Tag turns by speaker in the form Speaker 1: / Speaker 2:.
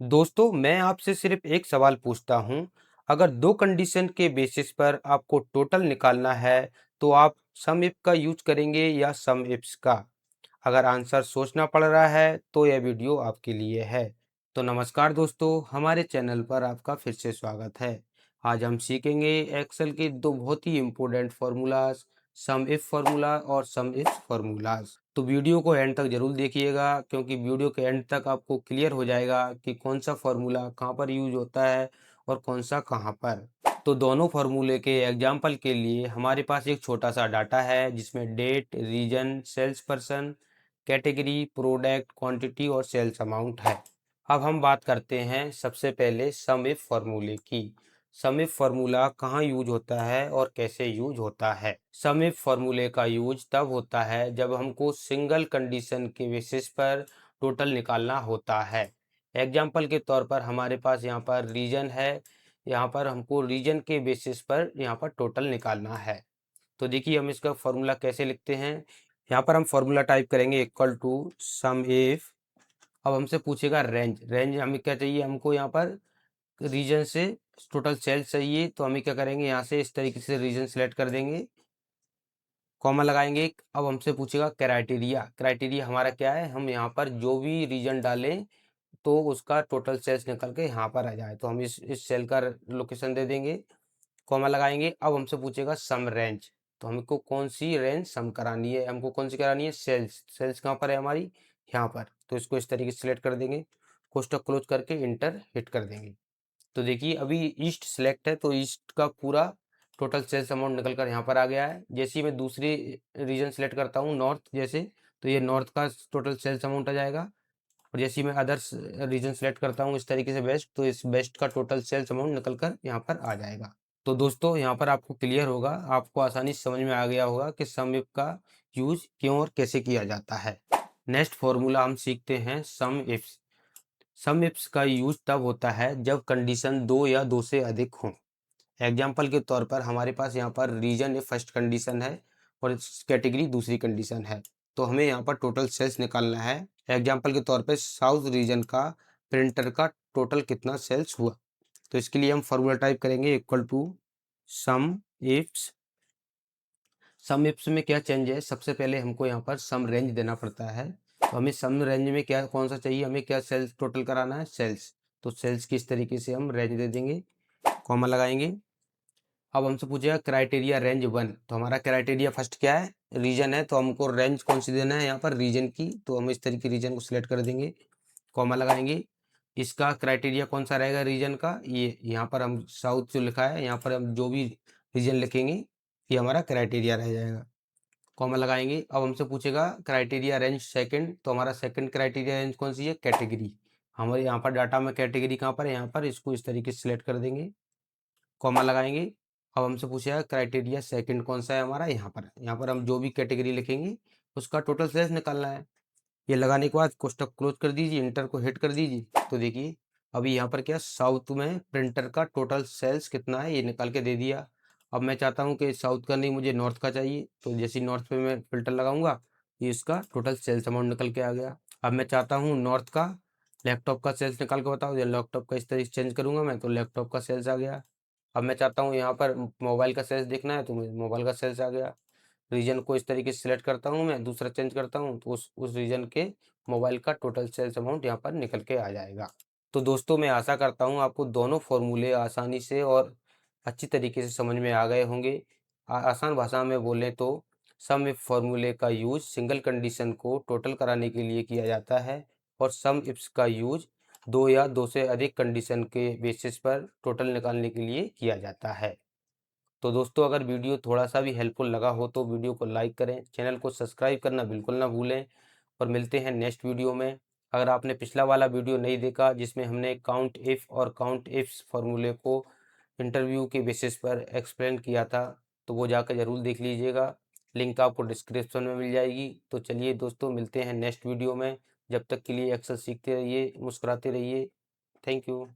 Speaker 1: दोस्तों, मैं आपसे सिर्फ एक सवाल पूछता हूँ। अगर दो कंडीशन के बेसिस पर आपको टोटल निकालना है तो आप सम इफ का यूज करेंगे या सम इफ्स का। अगर आंसर सोचना पड़ रहा है तो यह वीडियो आपके लिए है। तो नमस्कार दोस्तों, हमारे चैनल पर आपका फिर से स्वागत है। आज हम सीखेंगे एक्सेल के दो बहुत ही important formulas, sum if formula और सम इफ फार्मूलाज। तो वीडियो को एंड तक जरूर देखिएगा, क्योंकि वीडियो के एंड तक आपको क्लियर हो जाएगा कि कौन सा फार्मूला कहाँ पर यूज होता है और कौन सा कहाँ पर। तो दोनों फार्मूले के एग्जाम्पल के लिए हमारे पास एक छोटा सा डाटा है, जिसमें date, region, salesperson, category, product, quantity और सेल्स अमाउंट है। अब हम बात करते हैं सबसे पहले सम इफ फार्मूले की। सम इफ फार्मूला कहाँ यूज होता है और कैसे यूज होता है। सम इफ फार्मूले का यूज तब होता है जब हमको सिंगल कंडीशन के बेसिस पर टोटल निकालना होता है। एग्जाम्पल के तौर पर हमारे पास यहाँ पर रीजन है, यहाँ पर हमको रीजन के बेसिस पर यहाँ पर टोटल निकालना है। तो देखिए हम इसका फॉर्मूला कैसे लिखते हैं। यहाँ पर हम फॉर्मूला टाइप करेंगे इक्वल टू सम इफ। अब हमसे पूछेगा रेंज। रेंज हमें क्या चाहिए, हमको यहाँ पर रीजन से टोटल सेल्स चाहिए। तो हमें क्या करेंगे, यहाँ से इस तरीके से रीजन सेलेक्ट कर देंगे, कॉमा लगाएंगे। अब हमसे पूछेगा क्राइटेरिया। क्राइटेरिया हमारा क्या है, हम यहाँ पर जो भी रीजन डालें तो उसका टोटल सेल्स निकल के यहाँ पर आ जाए। तो हम इस सेल का लोकेशन दे देंगे, कॉमा लगाएंगे। अब हमसे पूछेगा सम रेंज। तो हमको कौन सी रेंज सम करानी है, हमको कौन सी करानी है, सेल्स। सेल्स कहाँ पर है हमारी, यहाँ पर। तो इसको इस तरीके से सिलेक्ट कर देंगे, कोष्टक क्लोज करके इंटर हिट कर देंगे। तो देखिए अभी ईस्ट सेलेक्ट है, तो ईस्ट का पूरा टोटल सेल्स अमाउंट निकल कर यहाँ पर आ गया है। जैसे ही मैं दूसरी रीजन सेलेक्ट करता हूँ, नॉर्थ जैसे, तो ये नॉर्थ का टोटल सेल्स अमाउंट आ जाएगा। और जैसे ही मैं अदर्स रीजन सेलेक्ट करता हूँ इस तरीके से वेस्ट, तो इस वेस्ट का टोटल सेल्स अमाउंट निकल कर यहाँ पर आ जाएगा। तो दोस्तों यहाँ पर आपको क्लियर होगा, आपको आसानी से समझ में आ गया होगा कि सम इफ का यूज क्यों और कैसे किया जाता है। नेक्स्ट फॉर्मूला हम सीखते हैं सम इफ्स। सम इफ्स का यूज तब होता है जब कंडीशन दो या दो से अधिक हो। एग्जाम्पल के तौर पर हमारे पास यहाँ पर रीजन एक फर्स्ट कंडीशन है और कैटेगरी दूसरी कंडीशन है। तो हमें यहाँ पर टोटल सेल्स निकालना है। एग्जाम्पल के तौर पर साउथ रीजन का प्रिंटर का टोटल कितना सेल्स हुआ। तो इसके लिए हम फॉर्मूला टाइप करेंगे equal to sum ifs. Sum ifs में क्या चेंज है, सबसे पहले हमको यहाँ पर सम रेंज देना पड़ता है। तो हमें सम रेंज में क्या कौन सा चाहिए, हमें क्या सेल्स टोटल कराना है, सेल्स। तो सेल्स की इस तरीके से हम रेंज दे देंगे, कॉमा लगाएंगे। अब हमसे पूछेगा क्राइटेरिया रेंज वन। तो हमारा क्राइटेरिया फर्स्ट क्या है, रीजन है। तो हमको रेंज कौन सी देना है, यहाँ पर रीजन की। तो हम इस तरीके रीजन को सिलेक्ट कर देंगे, कॉमा लगाएंगे। इसका क्राइटेरिया कौन सा रहेगा रीजन का, ये यहाँ पर हम साउथ जो लिखा है, यहाँ पर हम जो भी रीजन लिखेंगे ये हमारा क्राइटेरिया रह जाएगा, कॉमा लगाएंगे। अब हमसे पूछेगा क्राइटेरिया रेंज सेकंड। तो हमारा सेकंड क्राइटेरिया रेंज कौन सी है, कैटेगरी। हमारे यहाँ पर डाटा में कैटेगरी कहाँ पर है, यहाँ पर। इसको इस तरीके से सिलेक्ट कर देंगे, कॉमा लगाएंगे। अब हमसे पूछेगा क्राइटेरिया सेकंड कौन सा है हमारा, यहाँ पर हम जो भी कैटेगरी लिखेंगे उसका टोटल सेल्स निकालना है। ये लगाने के बाद कोष्टक क्लोज कर दीजिए, इंटर को हिट कर दीजिए। तो देखिए अभी यहाँ पर क्या, साउथ में प्रिंटर का टोटल सेल्स कितना है ये निकाल के दे दिया। अब मैं चाहता हूँ कि साउथ का नहीं, मुझे नॉर्थ का चाहिए। तो जैसे नॉर्थ पे मैं फिल्टर लगाऊंगा, ये इसका टोटल सेल्स अमाउंट निकल के आ गया। अब मैं चाहता हूँ नॉर्थ का लैपटॉप का सेल्स निकाल के बताओ, लैपटॉप का इस तरीके से चेंज करूंगा मैं, तो लैपटॉप का सेल्स आ गया। अब मैं चाहता हूँ यहाँ पर मोबाइल का सेल्स देखना है, तो मुझे मोबाइल का सेल्स आ गया। रीजन को इस तरीके से सिलेक्ट करता हूँ मैं, दूसरा चेंज करता हूँ, तो उस रीजन के मोबाइल का टोटल सेल्स अमाउंट यहाँ पर निकल के आ जाएगा। तो दोस्तों मैं आशा करता हूँ आपको दोनों फॉर्मूले आसानी से और अच्छी तरीके से समझ में आ गए होंगे। आसान भाषा में बोलें तो सम इफ फॉर्मूले का यूज सिंगल कंडीशन को टोटल कराने के लिए किया जाता है, और सम इफ्स का यूज दो या दो से अधिक कंडीशन के बेसिस पर टोटल निकालने के लिए किया जाता है। तो दोस्तों अगर वीडियो थोड़ा सा भी हेल्पफुल लगा हो तो वीडियो को लाइक करें, चैनल को सब्सक्राइब करना बिल्कुल ना भूलें। और मिलते हैं नेक्स्ट वीडियो में। अगर आपने पिछला वाला वीडियो नहीं देखा जिसमें हमने काउंट इफ़ और काउंट इफ्स फार्मूले को इंटरव्यू के बेसिस पर एक्सप्लेन किया था, तो वो जाकर ज़रूर देख लीजिएगा। लिंक आपको डिस्क्रिप्शन में मिल जाएगी। तो चलिए दोस्तों मिलते हैं नेक्स्ट वीडियो में। जब तक के लिए एक्सेल सीखते रहिए, मुस्कुराते रहिए। Thank you.